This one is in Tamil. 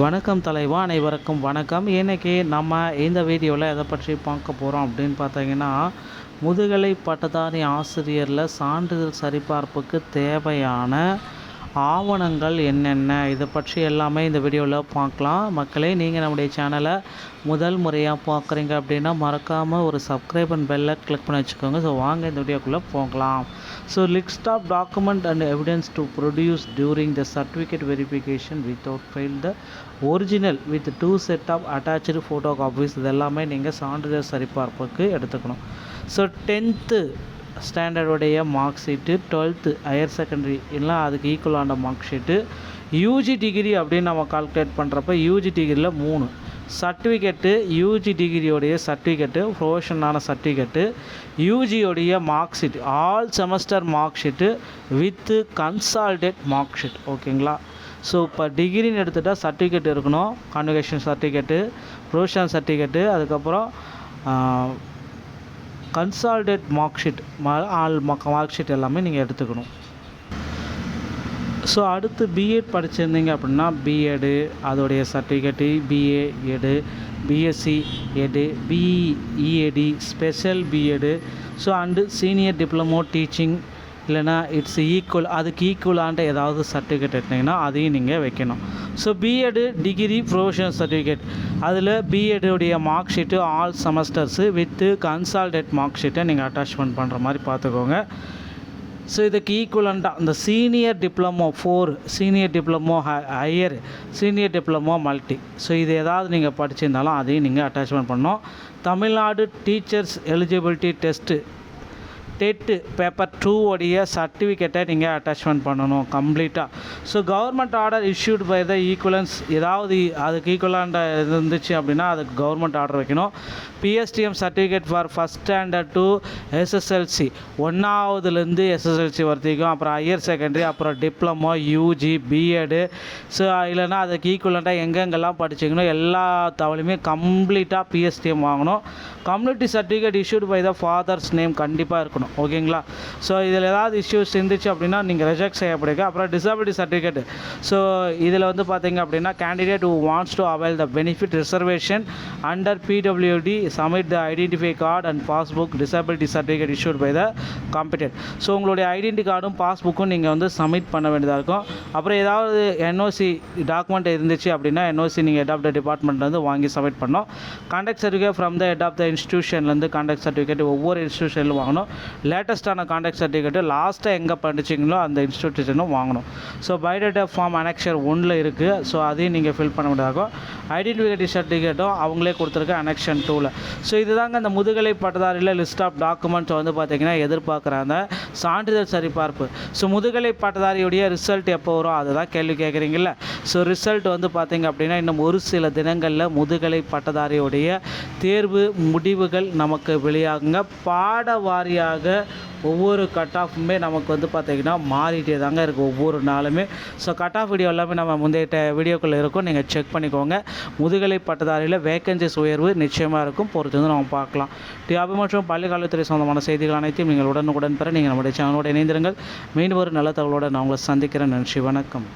வணக்கம் தலைவா, அனைவருக்கும் வணக்கம். இன்றைக்கி நம்ம இந்த வீடியோவில் எதை பற்றி பார்க்க போகிறோம் அப்படின்னு பார்த்தீங்கன்னா, முதுகலை பட்டதாரி ஆசிரியரில் சான்றிதழ் சரிபார்ப்புக்கு தேவையான ஆவணங்கள் என்னென்ன, இதை பற்றி எல்லாமே இந்த வீடியோவில் பார்க்கலாம். மக்களே, நீங்கள் நம்முடைய சேனலை முதல் முறையாக பார்க்குறீங்க அப்படின்னா மறக்காமல் ஒரு சப்ஸ்கிரைப் அண்ட் பெல்லை கிளிக் பண்ணி வச்சுக்கோங்க. ஸோ வாங்க இந்த வீடியோக்குள்ளே போகலாம். So list of document and evidence to produce during the certificate verification without fail the original with 2 set of attach photo copies, இது எல்லாமே நீங்கள் சான்றிதழ் சரிபார்ப்புக்கு எடுத்துக்கணும். ஸோ 10th ஸ்டாண்டர்டுடைய mark sheet, 12th higher secondary இல்லை அதுக்கு ஈக்குவலான மார்க் ஷீட்டு, யூஜி டிகிரி அப்படின்னு நம்ம கால்குலேட் பண்ணுறப்ப யூஜி டிகிரியில் 3 சர்டிஃபிகேட்டு, யூஜி டிகிரியோடைய சர்டிஃபிகேட்டு, ப்ரொஃபஷனலான சர்டிஃபிகேட்டு, யூஜியோடைய mark sheet, all semester mark sheet with consolidate mark sheet. ஓகேங்களா? ஸோ இப்போ டிகிரின்னு எடுத்துகிட்டால் சர்டிஃபிகேட் இருக்கணும், கான்வகேஷன் சர்டிஃபிகேட்டு, ப்ரொஃபஷனல் சர்டிஃபிகேட்டு, அதுக்கப்புறம் consolidate mark sheet, all mark sheet எல்லாமே நீங்கள் எடுத்துக்கணும். ஸோ அடுத்து பிஎட் படிச்சிருந்தீங்க அப்படின்னா பிஎடு அதோடைய certificate, BA Ed, BSc Ed, BEd special BEd, so and senior diploma teaching இல்லைனா இட்ஸ் ஈக்குவல், அதுக்கு ஈக்குவலான ஏதாவது சர்டிஃபிகேட் எடுத்திங்கன்னா அதையும் நீங்கள் வைக்கணும். So BEd degree professional certificate, அதில் பிஎடுடைய mark sheet all semesters with consolidate mark ஷீட்டை நீங்கள் அட்டாச்மெண்ட் பண்ணுற மாதிரி பார்த்துக்கோங்க. ஸோ இதுக்கு ஈக்குவலண்ட்டாக இந்த senior diploma 4, senior diploma higher, senior diploma multi, so இது ஏதாவது நீங்கள் படிச்சிருந்தாலும் அதையும் நீங்கள் அட்டாச்மெண்ட் பண்ணணும். Tamil Nadu teachers eligibility test TET paper 2 உடைய சர்டிஃபிகேட்டை நீங்கள் அட்டாச்மெண்ட் பண்ணணும் கம்ப்ளீட்டாக. So government order issued by the equivalence, ஏதாவது அதுக்கு ஈக்குவலான இருந்துச்சு அப்படின்னா அதுக்கு கவர்மெண்ட் ஆர்டர் வைக்கணும். PSTM certificate for first standard to SSLC, 1ஆவதுலேருந்து SSLC வரைக்கும், அப்புறம் ஹையர் செகண்டரி, அப்புறம் டிப்ளமோ, யூஜி, பிஎடு, ஸோ இல்லைனா அதுக்கு ஈக்குவலண்ட்டாக எங்கெங்கெல்லாம் படிச்சிக்கணும் எல்லா தவளையுமே கம்ப்ளீட்டாக பிஎஸ்டிஎம் வாங்கணும். Community certificate issued by the father's name கண்டிப்பாக இருக்கணும். ஓகேங்களா? ஸோ இதில் ஏதாவது இஷ்யூஸ் இருந்துச்சு அப்படின்னா நீங்கள் ரிஜெக்ட் செய்யப்படுங்க. அப்புறம் டிசபிலிட்டி சர்டிஃபிகேட், ஸோ இதில் வந்து பார்த்தீங்க அப்படின்னா candidate who wants to avail the benefit reservation under PWD submit the identify card and passbook disability certificate issued by the competent. So உங்களுடைய ஐடென்டி கார்டும் பாஸ்புக்கும் நீங்கள் வந்து சப்மிட் பண்ண வேண்டியதாக இருக்கும். அப்புறம் ஏதாவது என்ஓசி டாக்குமெண்ட் இருந்துச்சு அப்படின்னா என்ஓசி நீங்கள் ஹெட் ஆஃப் த டிபார்ட்மெண்ட்லேருந்து வாங்கி சப்மிட் பண்ணணும். Contact certificate from the head of the இன்ஸ்டியூஷன்லேருந்து கான்டாக்ட் சர்டிஃபிகேட் ஒவ்வொரு இன்ஸ்டியூஷன்லையும் வாங்கணும். லேட்டஸ்ட்டான கான்டாக்ட் சர்டிஃபிகேட்டு லாஸ்ட்டாக எங்கே படிச்சிங்களோ அந்த இன்ஸ்டியூஷனும் வாங்கணும். ஸோ பயோடேட்டா ஃபார்ம் அனெக்ஷர் 1 இருக்குது, ஸோ அதையும் நீங்கள் ஃபில் பண்ண முடியாகும். ஐடென்டிஃபிகேட்டிவ் சர்டிஃபிகேட்டும் அவங்களே கொடுத்துருக்க அனெக்ஷன் 2ல். ஸோ இதுதாங்க இந்த முதுகலை பட்டதாரியில் லிஸ்ட் ஆஃப் டாக்குமெண்ட்ஸ் வந்து பார்த்திங்கன்னா எதிர்பார்க்குறாங்க சான்றிதழ் சரிபார்ப்பு. ஸோ முதுகலை பட்டதாரியுடைய ரிசல்ட் எப்போ வரும் அதை தான் கேள்வி கேட்குறீங்கள. ஸோ ரிசல்ட் வந்து பார்த்திங்க அப்படின்னா இன்னும் ஒரு சில தினங்களில் முதுகலை பட்டதாரியுடைய தேர்வு முடிவுகள் நமக்கு வெளியாகுங்க. பாட வாரியாக ஒவ்வொரு கட் ஆஃபுமே நமக்கு வந்து பார்த்திங்கன்னா மாறிட்டே தாங்க இருக்குது ஒவ்வொரு நாளுமே. ஸோ கட் ஆஃப் வீடியோ எல்லாமே நம்ம முந்தைய வீடியோக்குள்ளே இருக்கும், நீங்கள் செக் பண்ணிக்கோங்க. முதுகலை பட்டதாரியில் வேக்கன்சிஸ் உயர்வு நிச்சயமாக இருக்கும், பொறுத்து வந்து நம்ம பார்க்கலாம். டிஆபி மற்றும் பள்ளிக்கல்வித்துறை சொந்தமான செய்திகள் அனைத்தையும் நீங்கள் உடனுக்குடன் பெற நீங்கள் நம்முடைய சேனலோடு இணைந்திருங்கள். மீண்டும் ஒரு நல்ல தகவலோடு நான் உங்களை சந்திக்கிறேன். நன்றி, வணக்கம்.